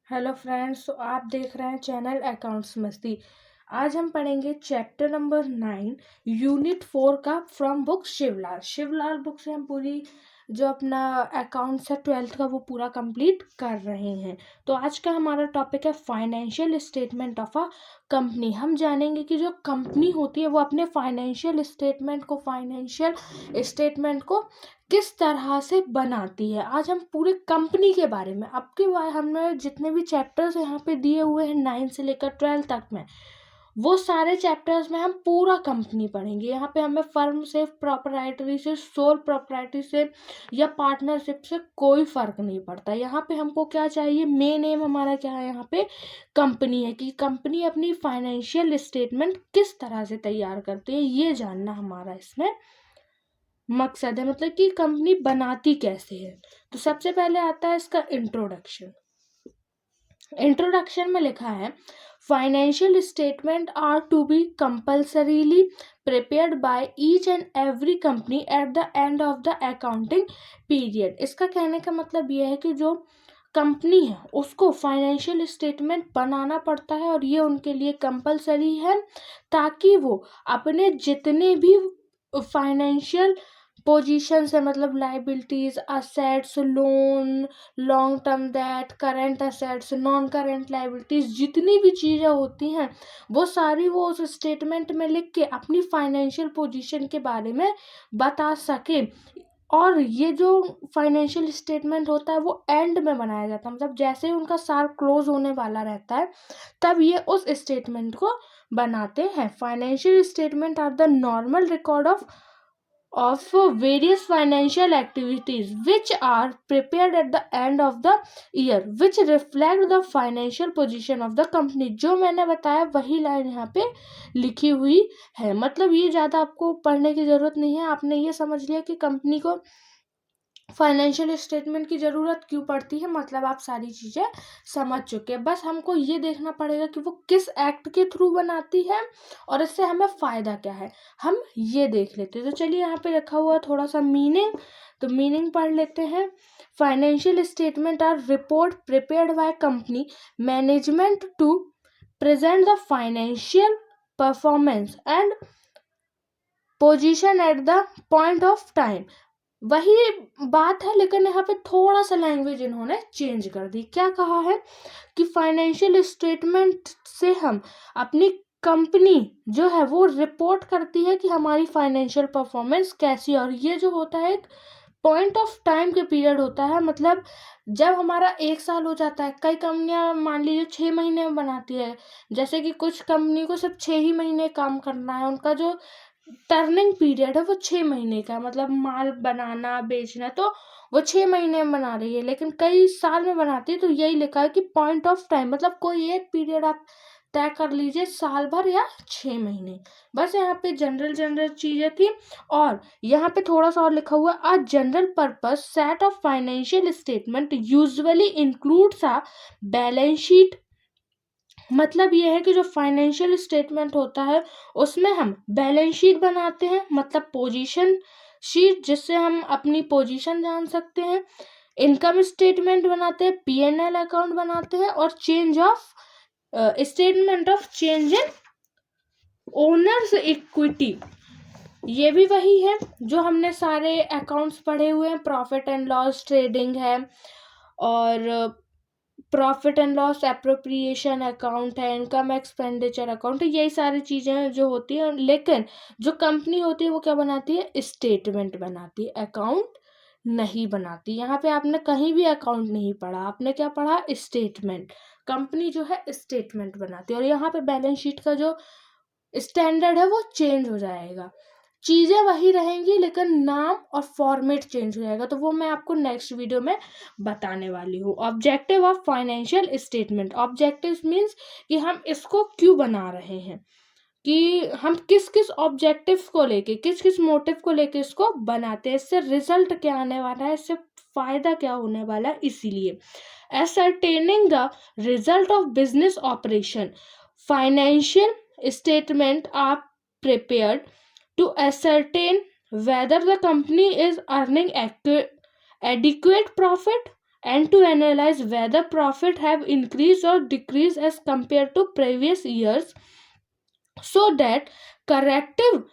Hello friends, तो आप देख रहे हैं चैनल अकाउंट्स मस्ती। आज हम पढ़ेंगे चैप्टर नंबर 9 यूनिट 4 का from book Shivlal. Shivlal book से हम पूरी जो अपना अकाउंट्स है 12th का वो पूरा कंप्लीट कर रहे हैं। तो आज का हमारा टॉपिक है financial statement of a company. हम जानेंगे कि जो कंपनी होती है वो अपने फाइनेंशियल स्टेटमेंट को किस तरह से बनाती है। आज हम पूरे कंपनी के बारे में आपके बारे हमने जितने भी चैप्टर्स यहाँ पे दिए हुए हैं 9 से लेकर 12 तक में, वो सारे चैप्टर्स में हम पूरा कंपनी पढ़ेंगे। यहाँ पे हमें फर्म से, प्रोपराइटरी से, सोल प्रोपराइटरी से या पार्टनरशिप से कोई फर्क नहीं पड़ता। यहाँ पे हमको क्या चाहिए, मेन एम हमारा क्या है, यहाँ पे कंपनी है कि कंपनी अपनी फाइनेंशियल स्टेटमेंट किस तरह से तैयार करती है, ये जानना हमारा इसमें मकसद है। मतलब कि कंपनी बनाती कैसे है। तो सबसे पहले आता है इसका इंट्रोडक्शन। इंट्रोडक्शन में लिखा है financial statement are to be compulsorily prepared by each and every company at the end of the accounting period. इसका कहने का मतलब यह है कि जो कंपनी है उसको फाइनेंशियल स्टेटमेंट बनाना पड़ता है और ये उनके लिए कंपलसरी है, ताकि वो अपने जितने भी फाइनेंशियल पोजीशन है, मतलब liabilities, assets, loan, long term debt, current assets, non current liabilities, जितनी भी चीज़ें होती हैं वो सारी वो उस स्टेटमेंट में लिख के अपनी फाइनेंशियल पोजीशन के बारे में बता सके। और ये जो फाइनेंशियल स्टेटमेंट होता है वो एंड में बनाया जाता है, मतलब जैसे ही उनका साल क्लोज होने वाला रहता है तब ये उस स्टेटमेंट को बनाते हैं। Financial statement are the normal record of various financial activities which are prepared at the end of the year which reflect the financial position of the company। जो मैंने बताया वही लाइन यहाँ पे लिखी हुई है। मतलब ये ज़्यादा आपको पढ़ने की ज़रूरत नहीं है, आपने ये समझ लिया कि कंपनी को फाइनेंशियल स्टेटमेंट की ज़रूरत क्यों पड़ती है, मतलब आप सारी चीज़ें समझ चुके हैं। बस हमको ये देखना पड़ेगा कि वो किस एक्ट के थ्रू बनाती है और इससे हमें फ़ायदा क्या है, हम ये देख लेते हैं। तो चलिए यहाँ पे रखा हुआ थोड़ा सा मीनिंग, तो मीनिंग पढ़ लेते हैं। Financial statement are report prepared by company management to present the financial performance and position at the point of time. वही बात है लेकिन यहाँ पे थोड़ा सा लैंग्वेज इन्होंने चेंज कर दी। क्या कहा है कि फाइनेंशियल स्टेटमेंट से हम अपनी कंपनी जो है वो रिपोर्ट करती है कि हमारी फाइनेंशियल परफॉर्मेंस कैसी है। और ये जो होता है एक पॉइंट ऑफ टाइम के पीरियड होता है, मतलब जब हमारा 1 साल हो जाता है। कई कंपनियां मान लीजिए 6 महीने में बनाती है, जैसे कि कुछ कंपनी को सिर्फ 6 ही महीने काम करना है, उनका जो टर्निंग पीरियड है वो 6 महीने का, मतलब माल बनाना बेचना, तो वो 6 महीने में बना रही है। लेकिन कई साल में बनाती है, तो यही लिखा है कि पॉइंट ऑफ टाइम, मतलब कोई एक पीरियड आप तय कर लीजिए, साल भर या 6 महीने। बस यहाँ पे जनरल जनरल चीजें थी। और यहाँ पे थोड़ा सा और लिखा हुआ, a general purpose set of financial statement usually includes a balance sheet. मतलब ये है कि जो फाइनेंशियल स्टेटमेंट होता है उसमें हम बैलेंस शीट बनाते हैं, मतलब पोजीशन शीट, जिससे हम अपनी पोजीशन जान सकते हैं। इनकम स्टेटमेंट बनाते हैं, पीएनएल अकाउंट बनाते हैं, और change of statement of change in owners equity. ये भी वही है जो हमने सारे अकाउंट्स पढ़े हुए हैं। प्रॉफिट एंड लॉस ट्रेडिंग है, और profit and loss appropriation account है, इनकम एक्सपेंडिचर अकाउंट है, यही सारी चीज़ें जो होती हैं। लेकिन जो कंपनी होती है वो क्या बनाती है, स्टेटमेंट बनाती है, अकाउंट नहीं बनाती। यहाँ पे आपने कहीं भी अकाउंट नहीं पढ़ा, आपने क्या पढ़ा, स्टेटमेंट। कंपनी जो है स्टेटमेंट बनाती है। और यहाँ पे बैलेंस शीट का जो स्टैंडर्ड है वो चेंज हो जाएगा, चीज़ें वही रहेंगी लेकिन नाम और फॉर्मेट चेंज हो जाएगा। तो वो मैं आपको नेक्स्ट वीडियो में बताने वाली हूँ। Objective of financial statement, objective means कि हम इसको क्यों बना रहे हैं, कि हम किस किस ऑब्जेक्टिव को लेके, किस किस मोटिव को लेके इसको बनाते हैं, इससे रिजल्ट क्या आने वाला है, इससे फायदा क्या होने वाला है। इसीलिए ascertaining the result of business operation, financial statement are prepared to ascertain whether the company is earning adequate profit and to analyze whether profit have increased or decreased as compared to previous years, so that corrective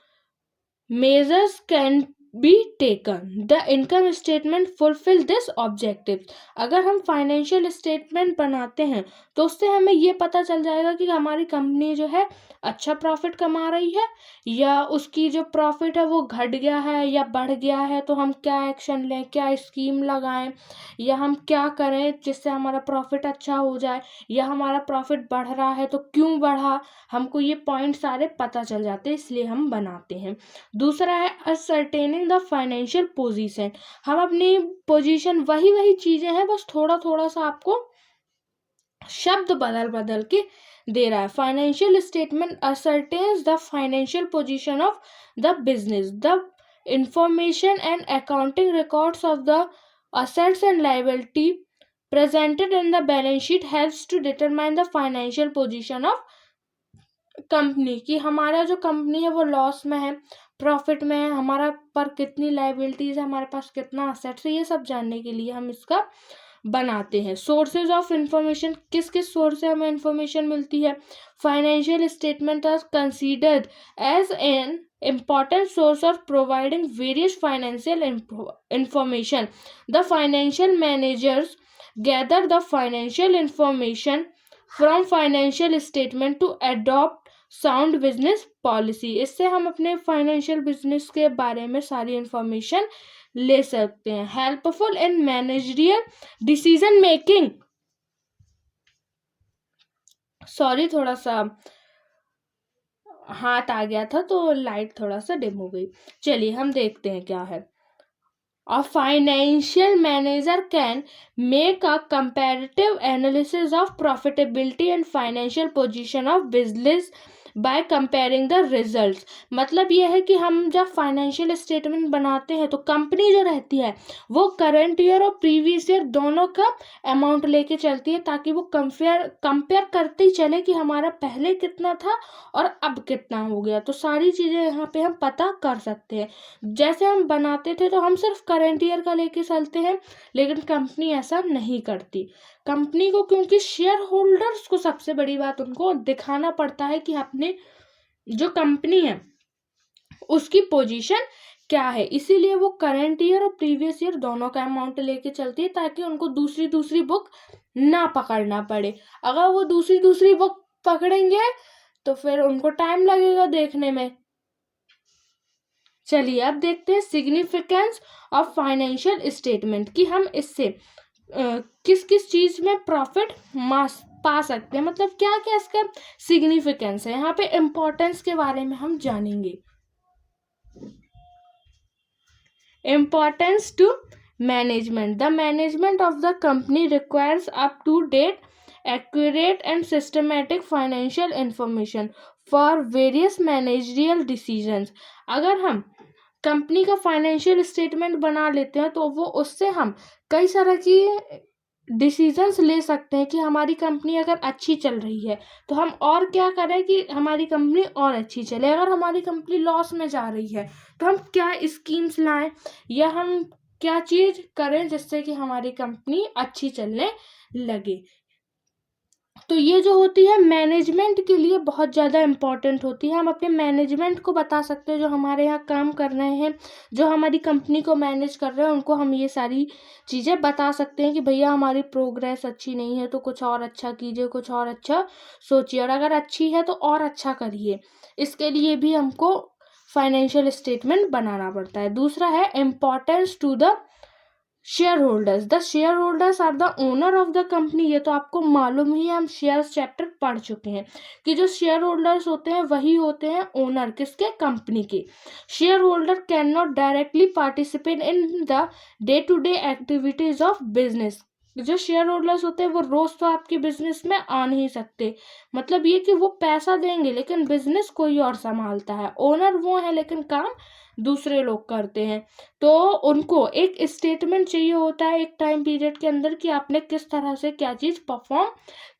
measures can be taken. The income statement fulfill this objective. अगर हम financial statement बनाते हैं तो उससे हमें ये पता चल जाएगा कि हमारी कंपनी जो है अच्छा प्रॉफिट कमा रही है या उसकी जो प्रॉफिट है वो घट गया है या बढ़ गया है, तो हम क्या एक्शन लें, क्या स्कीम लगाएं, या हम क्या करें जिससे हमारा प्रॉफिट अच्छा हो जाए, या हमारा प्रॉफिट बढ़ रहा है तो क्यों बढ़ा, हमको ये पॉइंट सारे पता चल जाते हैं, इसलिए हम बनाते हैं। दूसरा है असर्टेनिंग द फाइनेंशियल पोजीशन। हम अपनी पोजीशन वही चीजें हैं, बस थोड़ा थोड़ा सा आपको शब्द बदल बदल के दे रहा है। Financial statement ascertains the financial position of the business, the information and accounting records of the assets and liability presented in the balance sheet helps to determine the financial position of company, कि हमारा जो company है वो loss में है, profit में है, हमारा पर कितनी लाइबिलिटीज है, हमारे पास कितना असेट्स है, ये सब जानने के लिए हम इसका बनाते हैं। सोर्सेज ऑफ इंफॉर्मेशन, किस किस सोर्स से हमें इंफॉर्मेशन मिलती है। Financial statement are considered as an important source of providing various financial information. The financial managers gather the financial information from financial statement to adopt sound business policy. इससे हम अपने financial business के बारे में सारी information ले सकते हैं। Helpful in managerial decision making, sorry थोड़ा सा हाथ आ गया था तो लाइट थोड़ा सा डिम हो गई। चलिए हम देखते हैं क्या है। A financial manager can make a comparative analysis of profitability and financial position of business by comparing the results। मतलब ये है कि हम जब फाइनेंशियल स्टेटमेंट बनाते हैं तो कंपनी जो रहती है वो करंट ईयर और प्रीवियस ईयर दोनों का अमाउंट लेके चलती है, ताकि वो कंपेयर करते ही चले कि हमारा पहले कितना था और अब कितना हो गया। तो सारी चीज़ें यहाँ पे हम पता कर सकते हैं। जैसे हम बनाते थे तो हम सिर्फ करंट ईयर का लेके चलते हैं, लेकिन कंपनी ऐसा नहीं करती। कंपनी को, क्योंकि शेयर होल्डर्स को सबसे बड़ी बात उनको दिखाना पड़ता है कि अपने जो कंपनी है उसकी पोजीशन क्या है, इसीलिए वो करंट ईयर और प्रीवियस ईयर दोनों का अमाउंट लेके चलती है, ताकि उनको दूसरी बुक ना पकड़ना पड़े। अगर वो दूसरी बुक पकड़ेंगे तो फिर उनको टाइम लगेगा देखने में। चलिए अब देखते हैं सिग्निफिकेंस ऑफ फाइनेंशियल स्टेटमेंट, कि हम इससे किस किस चीज में प्रॉफिट पा सकते हैं, मतलब क्या क्या इसका सिग्निफिकेंस है। यहाँ पे इम्पोर्टेंस के बारे में हम जानेंगे। Importance to management, the management of the company requires up to date accurate and systematic financial information for various managerial decisions। अगर हम कंपनी का फाइनेंशियल स्टेटमेंट बना लेते हैं तो वो उससे हम कई सारा की डिसीजंस ले सकते हैं कि हमारी कंपनी अगर अच्छी चल रही है तो हम और क्या करें कि हमारी कंपनी और अच्छी चले। अगर हमारी कंपनी लॉस में जा रही है तो हम क्या स्कीम्स लाएं या हम क्या चीज़ करें जिससे कि हमारी कंपनी अच्छी चलने लगे। तो ये जो होती है मैनेजमेंट के लिए बहुत ज़्यादा इम्पॉर्टेंट होती है। हम अपने मैनेजमेंट को बता सकते हैं, जो हमारे यहाँ काम कर रहे हैं, जो हमारी कंपनी को मैनेज कर रहे हैं, उनको हम ये सारी चीज़ें बता सकते हैं कि भैया हमारी प्रोग्रेस अच्छी नहीं है तो कुछ और अच्छा कीजिए, कुछ और अच्छा सोचिए, और अगर अच्छी है तो और अच्छा करिए। इसके लिए भी हमको फाइनेंशियल स्टेटमेंट बनाना पड़ता है। दूसरा है importance to the shareholders, the shareholders are the owner of the company. ये तो आपको मालूम ही है, हम शेयर्स चैप्टर पढ़ चुके हैं कि जो शेयर होल्डर्स होते हैं वही होते हैं ओनर किसके, कंपनी के। Shareholder cannot directly participate in the day to day activities of business. जो शेयर होल्डर्स होते हैं वो रोज तो आपके बिजनेस में आ नहीं सकते, मतलब ये कि वो पैसा देंगे लेकिन बिजनेस कोई और संभालता है, ओनर वो है लेकिन काम दूसरे लोग करते हैं। तो उनको एक स्टेटमेंट चाहिए होता है एक टाइम पीरियड के अंदर कि आपने किस तरह से क्या चीज़ परफॉर्म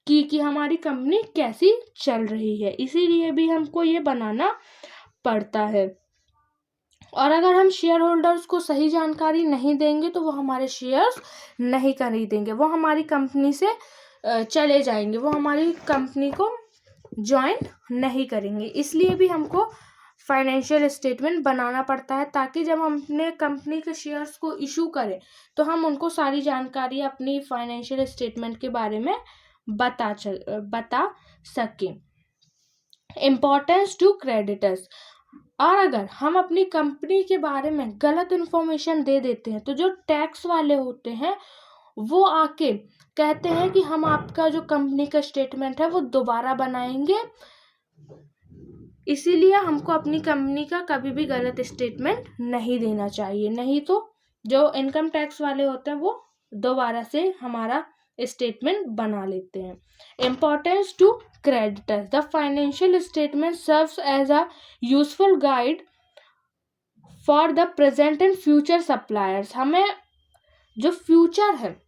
की, कि हमारी कंपनी कैसी चल रही है, इसीलिए भी हमको ये बनाना पड़ता है। और अगर हम शेयर होल्डर्स को सही जानकारी नहीं देंगे तो वो हमारे शेयर्स नहीं खरीदेंगे, वो हमारी कंपनी से चले जाएंगे, वो हमारी कंपनी को ज्वाइन नहीं करेंगे। इसलिए भी हमको फाइनेंशियल स्टेटमेंट बनाना पड़ता है, ताकि जब हम अपने कंपनी के शेयर्स को इशू करें तो हम उनको सारी जानकारी अपनी फाइनेंशियल स्टेटमेंट के बारे में बता सकें। इम्पोर्टेंस टू क्रेडिटर्स, और अगर हम अपनी कंपनी के बारे में गलत इन्फॉर्मेशन दे देते हैं तो जो टैक्स वाले होते हैं वो आके कहते हैं कि हम आपका जो कंपनी का स्टेटमेंट है वो दोबारा बनाएंगे। इसीलिए हमको अपनी कंपनी का कभी भी गलत स्टेटमेंट नहीं देना चाहिए, नहीं तो जो इनकम टैक्स वाले होते हैं वो दोबारा से हमारा स्टेटमेंट बना लेते हैं। Importance to creditors, the financial statement serves as a useful guide for the present and future suppliers. हमें जो फ्यूचर है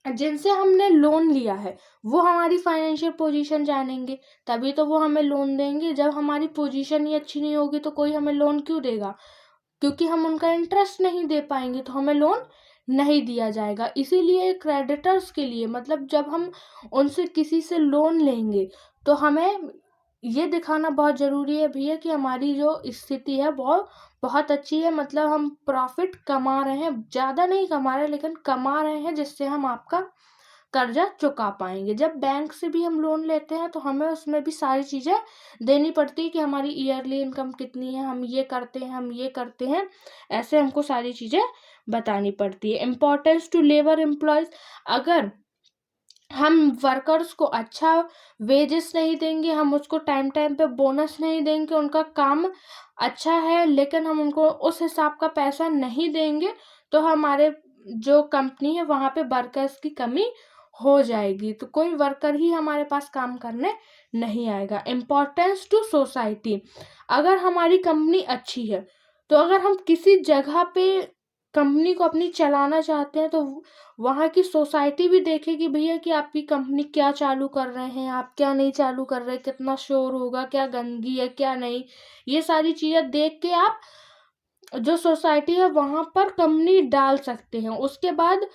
जिनसे हमने लोन लिया है वो हमारी फाइनेंशियल पोजीशन जानेंगे, तभी तो वो हमें लोन देंगे। जब हमारी पोजीशन ही अच्छी नहीं होगी तो कोई हमें लोन क्यों देगा, क्योंकि हम उनका इंटरेस्ट नहीं दे पाएंगे तो हमें लोन नहीं दिया जाएगा। इसीलिए क्रेडिटर्स के लिए, मतलब जब हम उनसे किसी से लोन लेंगे तो हमें ये दिखाना बहुत ज़रूरी है भैया कि हमारी जो स्थिति है वो बहुत अच्छी है, मतलब हम प्रॉफिट कमा रहे हैं, ज़्यादा नहीं कमा रहे लेकिन कमा रहे हैं, जिससे हम आपका कर्जा चुका पाएंगे। जब बैंक से भी हम लोन लेते हैं तो हमें उसमें भी सारी चीज़ें देनी पड़ती है कि हमारी ईयरली इनकम कितनी है, हम ये करते हैं, हम ये करते हैं, ऐसे हमको सारी चीज़ें बतानी पड़ती है। इम्पोर्टेंस टू लेबर एम्प्लॉयज़, अगर हम वर्कर्स को अच्छा वेजेस नहीं देंगे, हम उसको टाइम टाइम पे बोनस नहीं देंगे, उनका काम अच्छा है लेकिन हम उनको उस हिसाब का पैसा नहीं देंगे तो हमारे जो कंपनी है वहाँ पे वर्कर्स की कमी हो जाएगी, तो कोई वर्कर ही हमारे पास काम करने नहीं आएगा। इम्पोर्टेंस टू सोसाइटी, अगर हमारी कंपनी अच्छी है तो अगर हम किसी जगह पे कंपनी को अपनी चलाना चाहते हैं तो वहाँ की सोसाइटी भी देखेगी भैया कि आपकी कंपनी क्या चालू कर रहे हैं, आप क्या नहीं चालू कर रहे, कितना शोर होगा, क्या गंदगी है, क्या नहीं, ये सारी चीज़ें देख के आप जो सोसाइटी है वहाँ पर कंपनी डाल सकते हैं। उसके बाद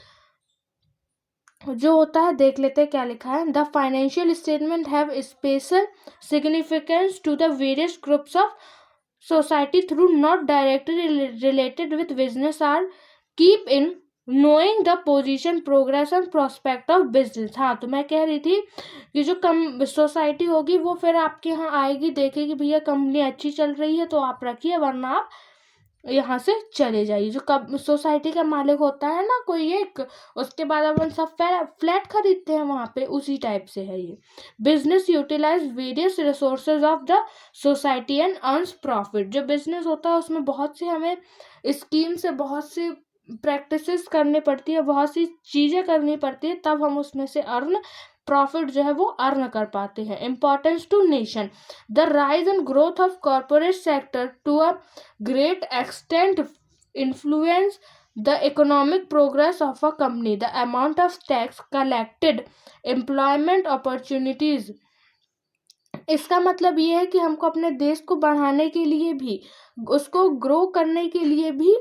जो होता है देख लेते हैं क्या लिखा है। The financial statement have special significance to the various groups of society through not directly related with business are keep in knowing the position progress and prospect of business। हाँ, तो मैं कह रही थी कि जो कम सोसाइटी होगी वो फिर आपके यहाँ आएगी, देखेगी भैया कंपनी अच्छी चल रही है तो आप रखिए, वरना आप यहाँ से चले जाइए। जो कब सोसाइटी का मालिक होता है ना कोई एक, उसके बाद अपन सब फ्लैट खरीदते हैं वहाँ पे, उसी टाइप से है ये। Business utilise various resources of the society and earns profit, जो बिजनेस होता है उसमें बहुत सी हमें स्कीम से बहुत सी प्रैक्टिसेस करनी पड़ती है, बहुत सी चीज़ें करनी पड़ती है, तब हम उसमें से प्रॉफिट जो है वो अर्न कर पाते हैं। Importance to nation, the rise and growth of corporate sector to a great extent influence the economic progress of a company, the amount of tax collected, employment opportunities। इसका मतलब ये है कि हमको अपने देश को बढ़ाने के लिए भी, उसको ग्रो करने के लिए भी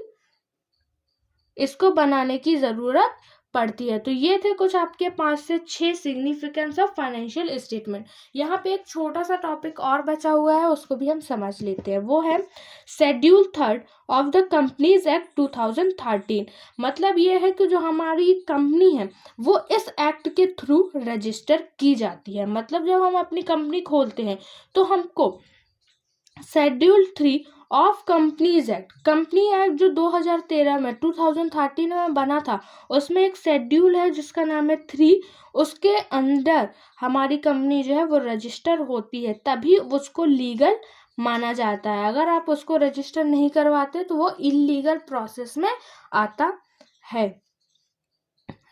इसको बनाने की ज़रूरत पड़ती है। तो ये थे कुछ आपके 5 से 6 सिग्निफिकेंस ऑफ फाइनेंशियल स्टेटमेंट। यहाँ पे एक छोटा सा टॉपिक और बचा हुआ है, उसको भी हम समझ लेते हैं। वो है schedule 3 of the companies act 2013। मतलब ये है कि जो हमारी कंपनी है वो इस एक्ट के थ्रू रजिस्टर की जाती है। मतलब जब हम अपनी कंपनी खोलते हैं तो हमको schedule 3 of companies act, company act जो 2013 में 2013 में बना था, उसमें एक शेड्यूल है जिसका नाम है 3, उसके अंदर हमारी कंपनी जो है वो रजिस्टर होती है, तभी उसको लीगल माना जाता है। अगर आप उसको रजिस्टर नहीं करवाते तो वो इलीगल प्रोसेस में आता है।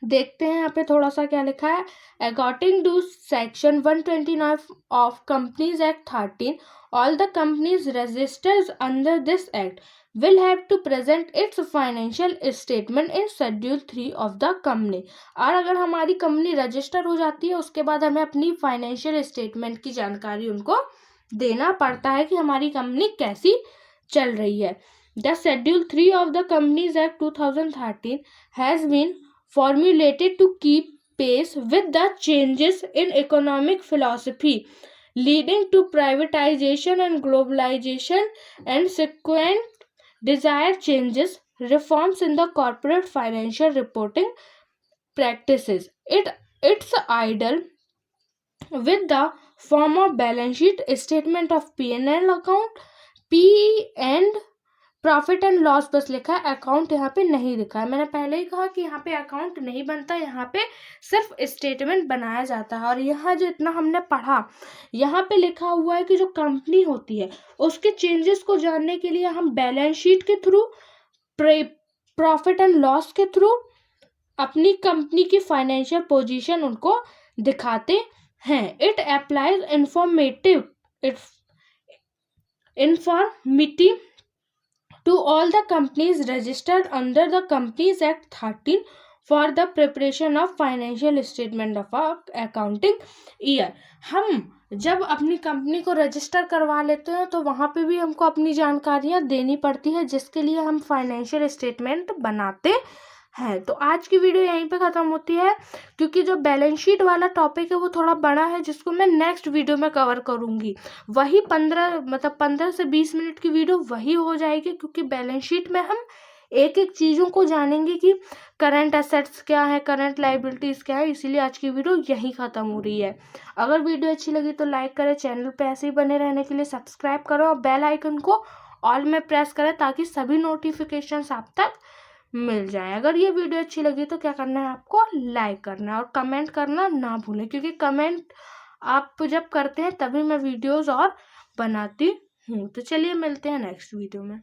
देखते हैं यहाँ पे थोड़ा सा क्या लिखा है। According to section 129 of companies act 13, all the companies registered under this act will have to present its financial statement in schedule 3 of the company। और अगर हमारी कंपनी रजिस्टर हो जाती है उसके बाद हमें अपनी फाइनेंशियल स्टेटमेंट की जानकारी उनको देना पड़ता है कि हमारी कंपनी कैसी चल रही है। The Schedule 3 of the Companies Act 2013 has been formulated to keep pace with the changes in economic philosophy leading to privatization and globalization and subsequent desired changes, reforms in the corporate financial reporting practices. It's ideal with the form of balance sheet, statement of P&L account, P and profit and loss बस लिखा है, account यहाँ पे नहीं लिखा है। मैंने पहले ही कहा कि यहाँ पे अकाउंट नहीं बनता, यहाँ पे सिर्फ स्टेटमेंट बनाया जाता है। और यहाँ जो इतना हमने पढ़ा, यहाँ पे लिखा हुआ है कि जो कंपनी होती है उसके चेंजेस को जानने के लिए हम बैलेंस शीट के थ्रू, प्रॉफिट एंड लॉस के थ्रू अपनी कंपनी की फाइनेंशियल पोजीशन उनको दिखाते हैं। It applies informative to all the companies registered under the Companies Act 13 for the preparation of financial statement of a accounting year। हम जब अपनी कंपनी को रजिस्टर करवा लेते हैं तो वहाँ पे भी हमको अपनी जानकारियाँ देनी पड़ती है, जिसके लिए हम फाइनेंशियल स्टेटमेंट बनाते है। तो आज की वीडियो यहीं पे ख़त्म होती है, क्योंकि जो बैलेंस शीट वाला टॉपिक है वो थोड़ा बड़ा है, जिसको मैं नेक्स्ट वीडियो में कवर करूँगी। वही 15 से 20 मिनट की वीडियो वही हो जाएगी, क्योंकि बैलेंस शीट में हम एक एक चीज़ों को जानेंगे कि करंट एसेट्स क्या है, करंट लाइबिलिटीज़ क्या है। इसीलिए आज की वीडियो यहीं ख़त्म हो रही है। अगर वीडियो अच्छी लगी तो लाइक करें, चैनल पे ऐसे ही बने रहने के लिए सब्सक्राइब करो और बेल आइकन को ऑल में प्रेस करें ताकि सभी नोटिफिकेशंस आप तक मिल जाए। अगर ये वीडियो अच्छी लगी तो क्या करना है, आपको लाइक करना है और कमेंट करना ना भूलें, क्योंकि कमेंट आप जब करते हैं तभी मैं वीडियोस और बनाती हूँ। तो चलिए मिलते हैं नेक्स्ट वीडियो में।